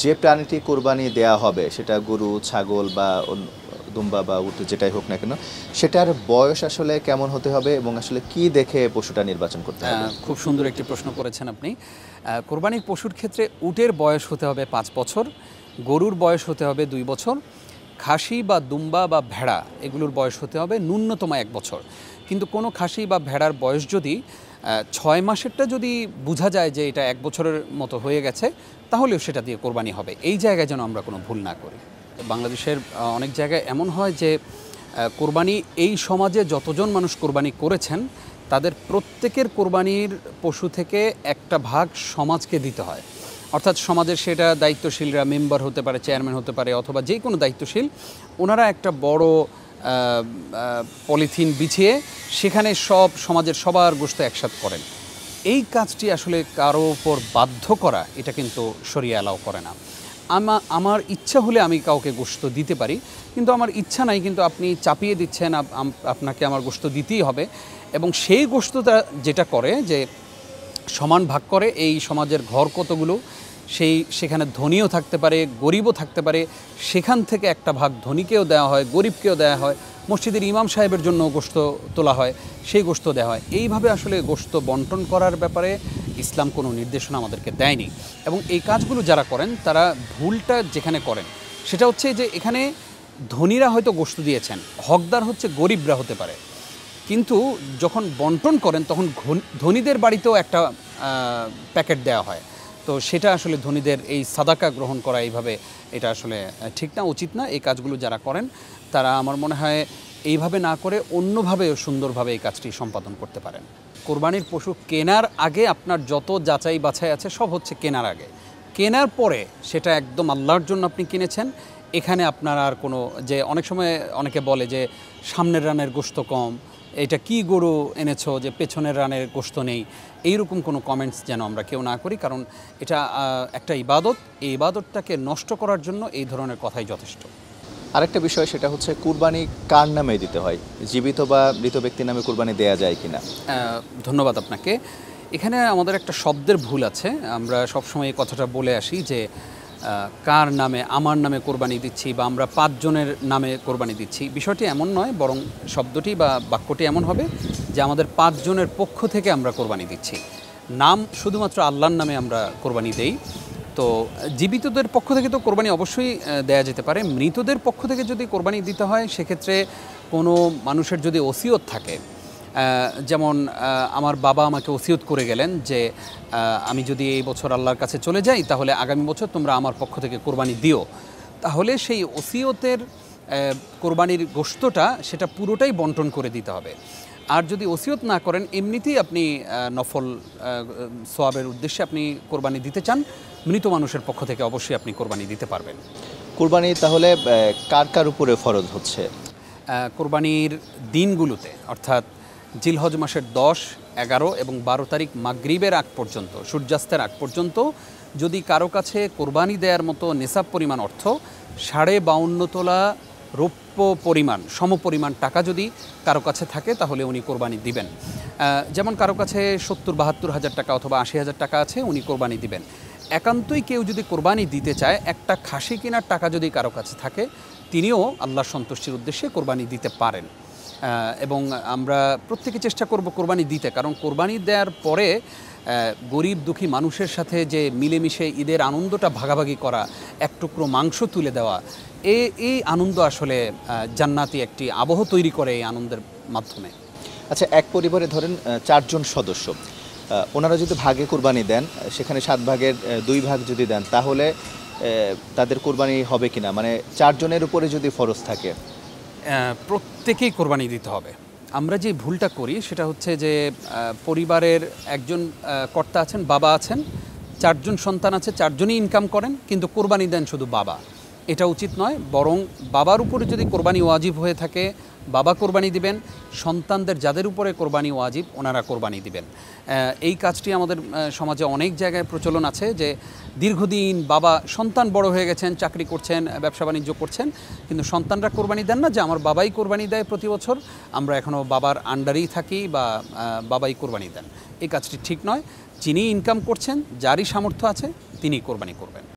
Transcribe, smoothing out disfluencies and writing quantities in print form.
যে প্রাণীটি কোরবানি দেয়া হবে সেটা গরু, ছাগল বা দুম্বা বা উট যেটাই হোক না কেন, সেটার বয়স আসলে কেমন হতে হবে এবং আসলে কি দেখে পশুটা নির্বাচন করতে হবে? খুব সুন্দর একটি প্রশ্ন করেছেন আপনি। কোরবানির পশুর ক্ষেত্রে উটের বয়স হতে হবে ৫ বছর, গরুর বয়স হতে হবে ২ বছর, খাসি বা দুম্বা বা ভেড়া এগুলোর বয়স হতে হবে ন্যূনতম ১ বছর। কিন্তু কোনো খাসি বা ভেড়ার বয়স যদি ৬ মাসেরটা যদি বোঝা যায় যে এটা ১ বছরের মতো হয়ে গেছে, তাহলেও সেটা দিয়ে কোরবানি হবে। এই জায়গায় যেন আমরা কোনো ভুল না করি। বাংলাদেশের অনেক জায়গায় এমন হয় যে কোরবানি এই সমাজে যতজন মানুষ কোরবানি করেছেন তাদের প্রত্যেকের কোরবানির পশু থেকে একটা ভাগ সমাজকে দিতে হয়। অর্থাৎ সমাজের সেটা দায়িত্বশীলরা মেম্বার হতে পারে, চেয়ারম্যান হতে পারে, অথবা যে কোনো দায়িত্বশীল ওনারা একটা বড় পলিথিন বিছিয়ে সেখানে সব সমাজের সবার গোশত একসাথ করেন। এই কাজটি আসলে কারো উপর বাধ্য করা এটা কিন্তু শরিয়া অ্যালাউ করে না। আমার ইচ্ছা হলে আমি কাউকে গোশত দিতে পারি, কিন্তু আমার ইচ্ছা নাই, কিন্তু আপনি চাপিয়ে দিচ্ছেন আপনাকে আমার গোশত দিতেই হবে। এবং সেই গোশতটা যেটা করে যে সমান ভাগ করে এই সমাজের ঘর কতগুলো, সেখানে ধনীও থাকতে পারে, গরিবও থাকতে পারে, সেখান থেকে একটা ভাগ ধনীকেও দেওয়া হয়, গরিবকেও দেওয়া হয়, মসজিদের ইমাম সাহেবের জন্য গোশত তোলা হয়, সেই গোশত দেওয়া হয়। এইভাবে আসলে গোশত বন্টন করার ব্যাপারে ইসলাম কোনো নির্দেশনা আমাদেরকে দেয়নি। এবং এই কাজগুলো যারা করেন তারা ভুলটা যেখানে করেন সেটা হচ্ছে যে এখানে ধনীরা হয়তো গোশত দিয়েছেন, হকদার হচ্ছে গরিবরা হতে পারে, কিন্তু যখন বন্টন করেন তখন ধনীদের বাড়িতেও একটা প্যাকেট দেওয়া হয়। তো সেটা আসলে ধনীদের এই সাদাকা গ্রহণ করা এইভাবে এটা আসলে ঠিক না, উচিত না। এই কাজগুলো যারা করেন তারা আমার মনে হয় এইভাবে না করে অন্যভাবেও সুন্দরভাবে এই কাজটি সম্পাদন করতে পারেন। কোরবানির পশু কেনার আগে আপনার যত যাচাই বাছাই আছে সব হচ্ছে কেনার আগে। কেনার পরে সেটা একদম আল্লাহর জন্য আপনি কিনেছেন, এখানে আপনার আর কোনো, যে অনেক সময় অনেকে বলে যে সামনের রানের গোশত কম, এটা কি গরু এনেছো যে পেছনের রানের গোশত নেই, এইরকম কোনো কমেন্টস যেন আমরা কেউ না করি, কারণ এটা একটা ইবাদত। এই ইবাদতটাকে নষ্ট করার জন্য এই ধরনের কথাই যথেষ্ট। আরেকটা বিষয় সেটা হচ্ছে কুরবানি কার নামে দিতে হয়, জীবিত বা মৃত ব্যক্তির নামে কুরবানি দেয়া যায় কিনা? ধন্যবাদ আপনাকে। এখানে আমাদের একটা শব্দের ভুল আছে। আমরা সবসময় এই কথাটা বলে আসি যে কার নামে, আমার নামে কোরবানি দিচ্ছি বা আমরা ৫ জনের নামে কোরবানি দিচ্ছি। বিষয়টি এমন নয়, বরং শব্দটি বা বাক্যটি এমন হবে যে আমাদের ৫ জনের পক্ষ থেকে আমরা কোরবানি দিচ্ছি। নাম শুধুমাত্র আল্লাহর নামে আমরা কোরবানি দেই। তো জীবিতদের পক্ষ থেকে তো কোরবানি অবশ্যই দেয়া যেতে পারে। মৃতদের পক্ষ থেকে যদি কোরবানি দিতে হয় সেক্ষেত্রে কোনো মানুষের যদি ওসিয়ত থাকে, যেমন আমার বাবা আমাকে ওসিয়ত করে গেলেন যে আমি যদি এই বছর আল্লাহর কাছে চলে যাই তাহলে আগামী বছর তোমরা আমার পক্ষ থেকে কোরবানি দিও, তাহলে সেই ওসিয়তের কোরবানির গোশতটা সেটা পুরোটাই বন্টন করে দিতে হবে। আর যদি ওসিয়ত না করেন, এমনিতেই আপনি নফল সোয়াবের উদ্দেশ্যে আপনি কোরবানি দিতে চান, মৃত মানুষের পক্ষ থেকে অবশ্যই আপনি কোরবানি দিতে পারবেন। কুরবানি তাহলে কার কার উপরে ফরজ হচ্ছে? কোরবানির দিনগুলোতে, অর্থাৎ জিলহজ মাসের ১০, ১১ এবং ১২ তারিখ মাগরিবের আগ পর্যন্ত, সূর্যাস্তের আগ পর্যন্ত যদি কারো কাছে কোরবানি দেওয়ার মতো নেশাব পরিমাণ অর্থ ৫২.৫ তোলা রৌপ্য পরিমাণ সমপরিমাণ টাকা যদি কারো কাছে থাকে তাহলে উনি কোরবানি দিবেন। যেমন কারো কাছে ৭০-৭২ হাজার টাকা অথবা ৮০ হাজার টাকা আছে, উনি কোরবানি দিবেন। একান্তই কেউ যদি কোরবানি দিতে চায়, একটা খাসি কেনার টাকা যদি কারো কাছে থাকে, তিনিও আল্লাহর সন্তুষ্টির উদ্দেশ্যে কোরবানি দিতে পারেন। এবং আমরা প্রত্যেকে চেষ্টা করব কোরবানি দিতে, কারণ কোরবানি দেওয়ার পরে গরিব দুঃখী মানুষের সাথে যে মিলেমিশে ঈদের আনন্দটা ভাগাভাগি করা, এক টুকরো মাংস তুলে দেওয়া, এই আনন্দ আসলে জান্নাতি একটি আবহ তৈরি করে এই আনন্দের মাধ্যমে। আচ্ছা, এক পরিবারে ধরেন ৪ জন সদস্য, ওনারা যদি ভাগে কোরবানি দেন, সেখানে ৭ ভাগের ২ ভাগ যদি দেন তাহলে তাদের কোরবানি হবে কিনা, মানে ৪ জনের উপরে যদি ফরজ থাকে? প্রত্যেকেই কোরবানি দিতে হবে। আমরা যে ভুলটা করি সেটা হচ্ছে যে পরিবারের একজন কর্তা আছেন, বাবা আছেন, ৪ জন সন্তান আছে, ৪ জনই ইনকাম করেন, কিন্তু কোরবানি দেন শুধু বাবা। এটা উচিত নয়, বরং বাবার উপরে যদি কোরবানি ওয়াজিব হয়ে থাকে বাবা কোরবানি দিবেন, সন্তানদের যাদের উপরে কোরবানি ওয়াজিব ওনারা কোরবানি দিবেন। এই কাজটি আমাদের সমাজে অনেক জায়গায় প্রচলন আছে যে দীর্ঘদিন বাবা, সন্তান বড় হয়ে গেছেন, চাকরি করছেন, ব্যবসা বাণিজ্য করছেন, কিন্তু সন্তানরা কোরবানি দেন না, যে আমার বাবাই কোরবানি দেয় প্রতি বছর, আমরা এখনও বাবার আন্ডারেই থাকি বা বাবাই কোরবানি দেন। এই কাজটি ঠিক নয়। যিনি ইনকাম করছেন, যারই সামর্থ্য আছে তিনি কোরবানি করবেন।